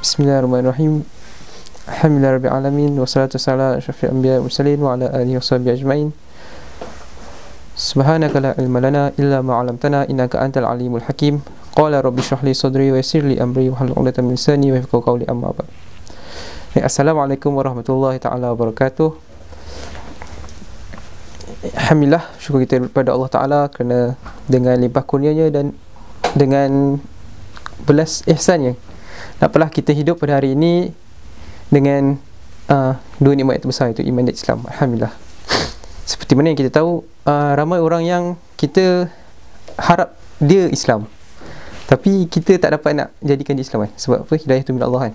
Bismillahirrahmanirrahim. Alhamdulillahirabbil alamin wassalatu wassalamu ala asyrafil anbiya'i wal mursalin wa ala alihi washabihi ajmain. Subhanaka la ilma lana illa ma 'allamtana innaka antal alimul hakim. Qala rabbi shrah li sadri wa yassir li amri wahlul 'uqdatam min lisani yafqahu qawli, amma ba'd. Assalamualaikum warahmatullahi taala wabarakatuh. Alhamdulillah, syukur kita kepada Allah Taala kerana dengan limpah kurnianya dan dengan belas ihsannya dapatlah kita hidup pada hari ini dengan dua nikmat yang terbesar, itu iman dan Islam. Alhamdulillah. Seperti mana yang kita tahu, ramai orang yang kita harap dia Islam, tapi kita tak dapat nak jadikan dia Islam kan? Sebab apa? Hidayah tu min Allah kan.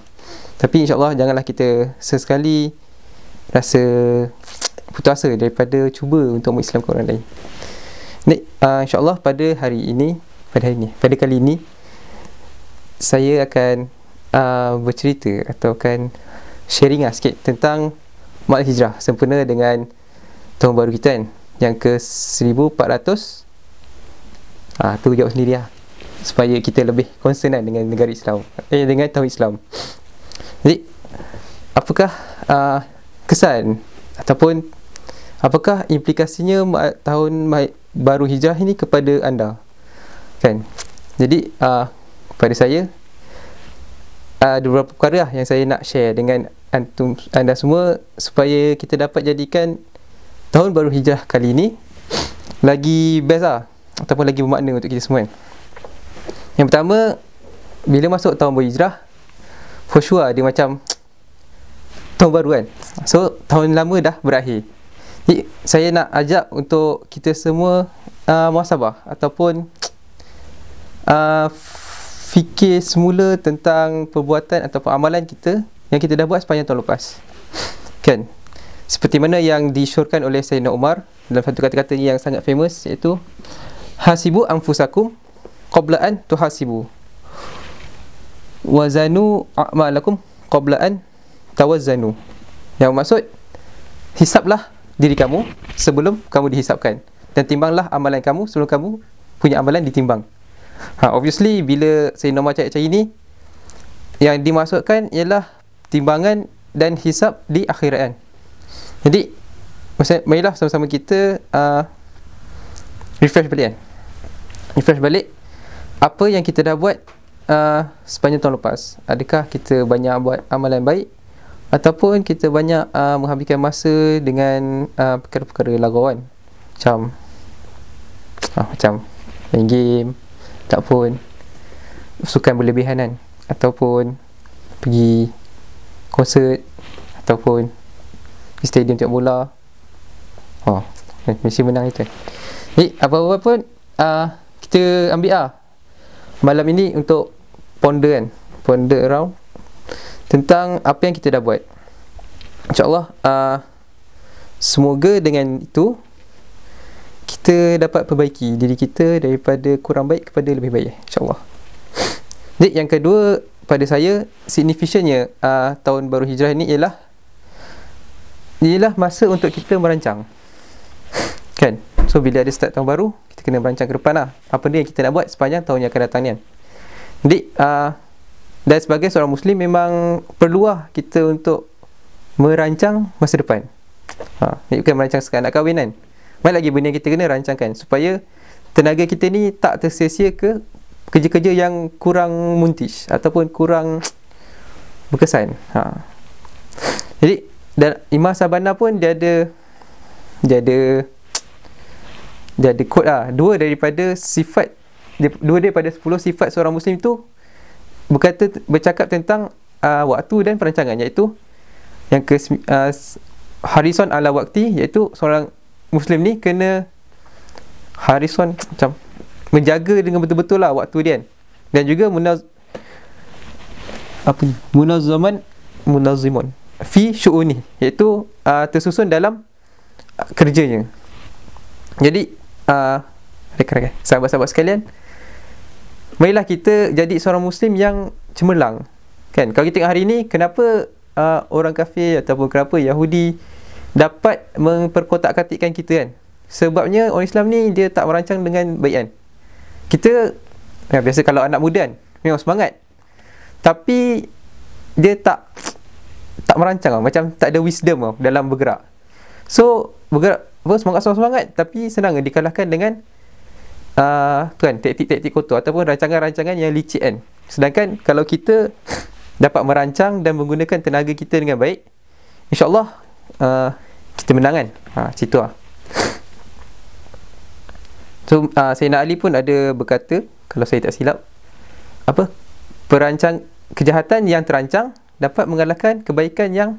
Tapi insyaAllah janganlah kita sesekali rasa putus asa daripada cuba untuk mengislamkan orang lain. InsyaAllah pada kali ini saya akan bercerita atau akan sharing sikit tentang Malam Hijrah sempena dengan tahun baru kita kan, yang ke 1400. Tu jawab sendiri lah, supaya kita lebih concern dengan negara Islam, dengan tahun Islam. Jadi apakah kesan ataupun apakah implikasinya tahun baru Hijrah ini kepada anda kan? Jadi pada saya ada beberapa perkara yang saya nak share dengan anda semua supaya kita dapat jadikan tahun baru Hijrah kali ini lagi best ataupun lagi bermakna untuk kita semua kan? Yang pertama, bila masuk tahun baru Hijrah, for sure dia macam tahun baru kan. So tahun lama dah berakhir. Jadi saya nak ajak untuk kita semua muhasabah ataupun fikir semula tentang perbuatan ataupun amalan kita yang kita dah buat sepanjang tahun lepas kan. Seperti mana yang disyorkan oleh Sayyidina Umar dalam satu kata-kata yang sangat famous, iaitu hasibu anfusakum qabla an tuhasibu wazanu a'malakum qabla an tawazzanu. Yang maksud, hisaplah diri kamu sebelum kamu dihisapkan, dan timbanglah amalan kamu sebelum kamu punya amalan ditimbang. Obviously bila Sayyidina Umar cakap macam ini, yang dimaksudkan ialah timbangan dan hisap di akhirat kan. Jadi marilah sama-sama kita refresh balik apa yang kita dah buat sepanjang tahun lepas. Adakah kita banyak buat amalan baik, ataupun kita banyak menghabiskan masa dengan perkara-perkara lagauan macam main game, ataupun sukan berlebihanan, ataupun pergi konsert, ataupun di stadium tengok bola. Mesti menang itu. Jadi apa-apa pun kita ambil malam ini untuk ponder around tentang apa yang kita dah buat. InsyaAllah semoga dengan itu kita dapat perbaiki diri kita daripada kurang baik kepada lebih baik, insyaAllah. Jadi yang kedua pada saya, signifikannya tahun baru Hijrah ini ialah masa untuk kita merancang kan. So bila ada start tahun baru, kita kena merancang ke depan apa dia yang kita nak buat sepanjang tahun yang akan datang ni kan. Jadi dan sebagai seorang Muslim memang perlulah kita untuk merancang masa depan. Ini bukan merancang sekarang nak kahwin kan. Banyak lagi benda yang kita kena rancangkan supaya tenaga kita ni tak tersia-sia ke kerja-kerja yang kurang muntish ataupun kurang berkesan. Jadi dan Imam Sabana pun dia ada quote dua daripada 10 sifat seorang Muslim tu bercakap tentang waktu dan perancangan, iaitu yang ke harison ala wakti, iaitu seorang Muslim ni kena harison, macam menjaga dengan betul-betul waktu dia kan. Dan juga munazimun fi syu'uni, iaitu tersusun dalam kerjanya. Jadi rakan-rakan, sahabat-sahabat sekalian, marilah kita jadi seorang Muslim yang cemerlang kan. Kalau kita tengok hari ni, kenapa orang kafir ataupun kenapa Yahudi dapat memperkotak-katikkan kita kan? Sebabnya orang Islam ni dia tak merancang dengan baik kan. Kita biasa kalau anak muda kan memang semangat, tapi dia tak merancang tau. Macam tak ada wisdom tau dalam bergerak. So bergerak semangat, tapi senang dikalahkan dengan tu kan, taktik-taktik kotor ataupun rancangan-rancangan yang licik kan. Sedangkan kalau kita dapat merancang dan menggunakan tenaga kita dengan baik, InsyaAllah kita menang kan. Situ lah. So Sayyidina Ali pun ada berkata, kalau saya tak silap, perancang kejahatan yang terancang dapat mengalahkan kebaikan yang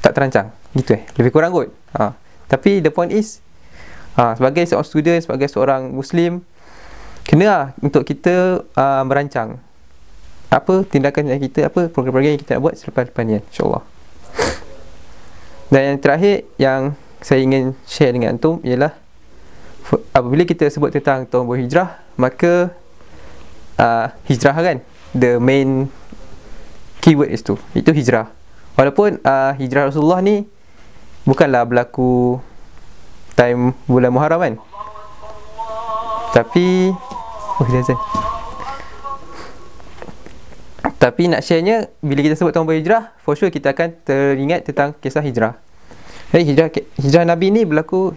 tak terancang. Gitu lebih kurang kot. Tapi the point is, sebagai seorang student, sebagai seorang Muslim, kena lah untuk kita merancang apa tindakan yang kita, program-program yang kita nak buat selepas-lepas ni, insyaAllah. Dan yang terakhir yang saya ingin share dengan antum ialah, apabila kita sebut tentang tahun berhijrah, maka hijrah kan, the main keyword itu hijrah. Walaupun hijrah Rasulullah ni bukanlah berlaku time bulan Muharram kan, tapi tapi nak sharenya, bila kita sebut tahun berhijrah, for sure kita akan teringat tentang kisah hijrah. Jadi hijrah Nabi ni berlaku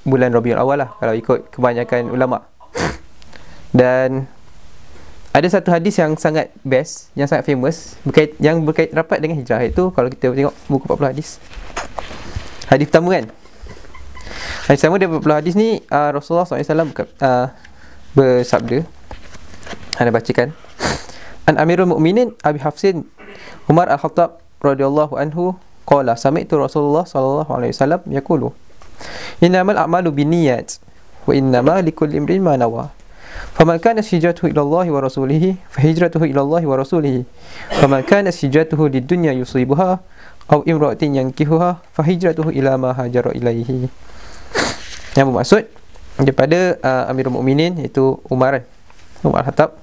bulan Rabiul Awal lah, kalau ikut kebanyakan ulama'. Dan ada satu hadis yang sangat best, yang sangat famous, yang berkait rapat dengan hijrah. Itu kalau kita tengok buku 40 hadis. Hadis pertama kan, hadis pertama dari 40 hadis ni, Rasulullah SAW bersabda, anda bacakan. An Amirul Mukminin Abi Hafsin Umar Al-Khattab radhiyallahu anhu qala sami'tu Rasulullah sallallahu alaihi wasallam yaqulu innamal a'malu binniyat wa innama likulli imrin ma nawa faman kana hijratuhu ila Allah wa rasulihi fa hijratuhu ila Allah wa rasulihi faman kana hijratuhu lid-dunya yusibuha aw imra'atin yankihuha fa hijratuhu ila ma hajara ilaihi. Yang bermaksud daripada Amirul Mukminin, iaitu Umar Al-Khattab,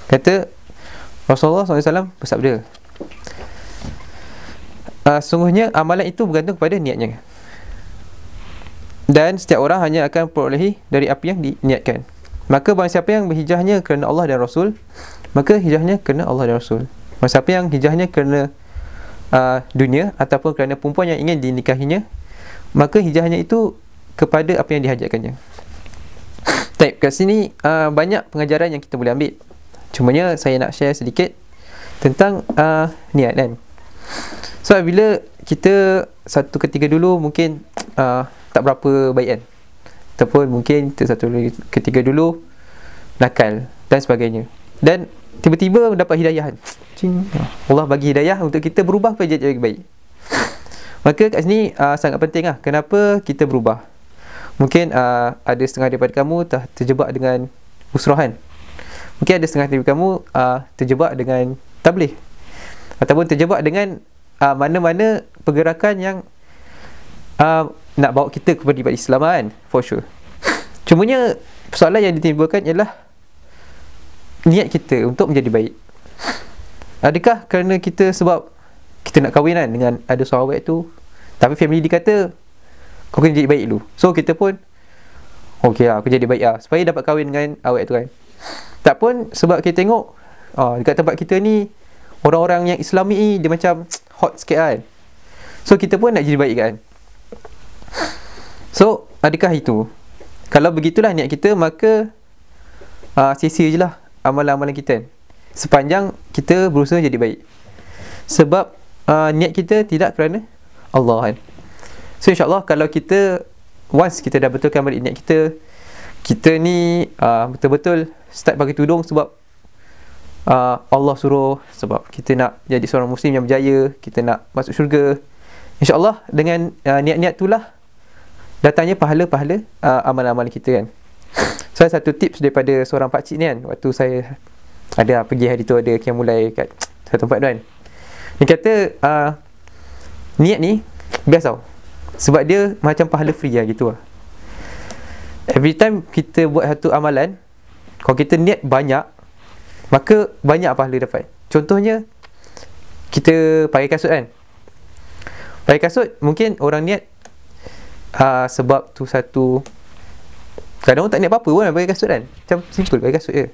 kata Rasulullah SAW bersabda, sungguhnya amalan itu bergantung kepada niatnya, dan setiap orang hanya akan perolehi dari apa yang diniatkan. Maka barang siapa yang berhijrahnya kerana Allah dan Rasul, maka hijrahnya kerana Allah dan Rasul. Barang siapa yang hijrahnya kerana dunia ataupun kerana perempuan yang ingin dinikahinya, maka hijrahnya itu kepada apa yang dihajarkannya. Baik, kat sini banyak pengajaran yang kita boleh ambil. Cumanya saya nak share sedikit tentang niat kan. So bila kita satu ketika dulu mungkin tak berapa baik kan, ataupun mungkin kita satu ketika dulu nakal dan sebagainya, dan tiba-tiba mendapat hidayah kan. Allah bagi hidayah untuk kita berubah ke jadi baik. Maka kat sini sangat penting lah, kenapa kita berubah. Mungkin ada setengah daripada kamu terjebak dengan usrahan. Mungkin ada setengah daripada kamu terjebak dengan tabligh, ataupun terjebak dengan mana-mana pergerakan yang nak bawa kita kepada Islam kan, for sure. Cumanya soalan yang ditimbulkan ialah niat kita untuk menjadi baik. Adakah kerana kita sebab kita nak kahwin kan dengan ada seorang awet tu, tapi family dia kata kau kena jadi baik dulu, so kita pun okey lah, aku jadi baik lah supaya dapat kahwin dengan awet tu kan. Tak pun sebab kita tengok dekat tempat kita ni orang-orang yang Islami ni dia macam hot sikit kan, so kita pun nak jadi baik kan. So adakah itu? Kalau begitulah niat kita, maka sia-sia je lah amalan-amalan kita kan, sepanjang kita berusaha jadi baik. Sebab niat kita tidak kerana Allah kan. So insyaAllah kalau kita once kita dah betulkan balik niat kita, kita ni betul-betul start pakai tudung sebab Allah suruh, sebab kita nak jadi seorang Muslim yang berjaya, kita nak masuk syurga, InsyaAllah dengan niat-niat itulah datangnya pahala-pahala amalan-amalan kita kan. Salah satu tips daripada seorang pakcik ni kan, waktu saya ada pergi hari tu, ada yang mulai kat satu tempat tu kan, dia kata niat ni best tau, sebab dia macam pahala free lah gitu lah. Every time kita buat satu amalan, kalau kita niat banyak, maka banyak pahala dapat. Contohnya kita pakai kasut kan, pakai kasut mungkin orang niat sebab tu satu, kadang orang tak niat apa-apa pun pakai kasut kan, macam simple pakai kasut je.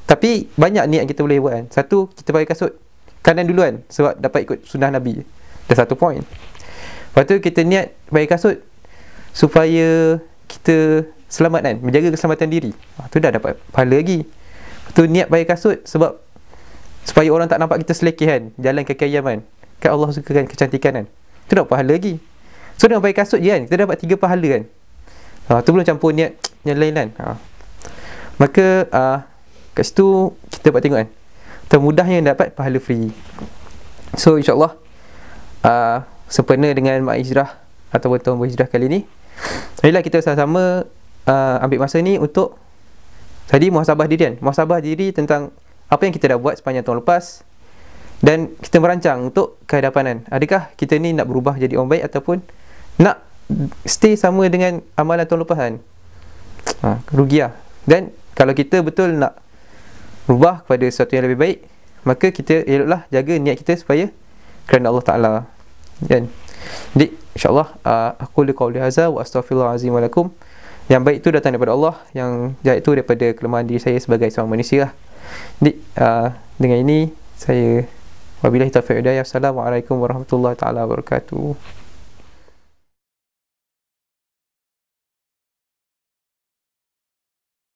Tapi banyak niat kita boleh buat kan. Satu, kita pakai kasut kanan duluan sebab dapat ikut sunnah Nabi. Dah satu point. Lepas tu kita niat pakai kasut supaya kita selamat kan, menjaga keselamatan diri. Tu dah dapat pahala lagi. Lepas tu niat pakai kasut sebab supaya orang tak nampak kita selekeh kan, jalan kaki ayam kan. Kan Allah suka kan kecantikan kan. Tu dapat pahala lagi. So dengan pakai kasut je kan, kita dapat 3 pahala kan. Tu belum campur niat yang lain kan. Maka kat situ kita dapat tengok kan, termudahnya dapat pahala free. So insyaAllah sempena dengan Mak Hijrah ataupun tahun berhijrah kali ni, marilah kita sama-sama ambil masa ni untuk tadi muhasabah diri kan. Muhasabah diri tentang apa yang kita dah buat sepanjang tahun lepas, dan kita merancang untuk kehadapanan. Adakah kita ni nak berubah jadi orang baik ataupun nak stay sama dengan amalan tahun lepas kan. Rugi lah. Dan kalau kita betul nak berubah kepada sesuatu yang lebih baik, maka kita eloklah jaga niat kita supaya kerana Allah Ta'ala kan. Jadi insyaAllah aku liqauli hadza wa astaghfirullahalazim wa lakum. Yang baik itu datang daripada Allah, yang jahat itu daripada kelemahan diri saya sebagai seorang manusia lah. Jadi dengan ini saya wabillahi taufiq hidayah. Assalamualaikum warahmatullahi taala wabarakatuh.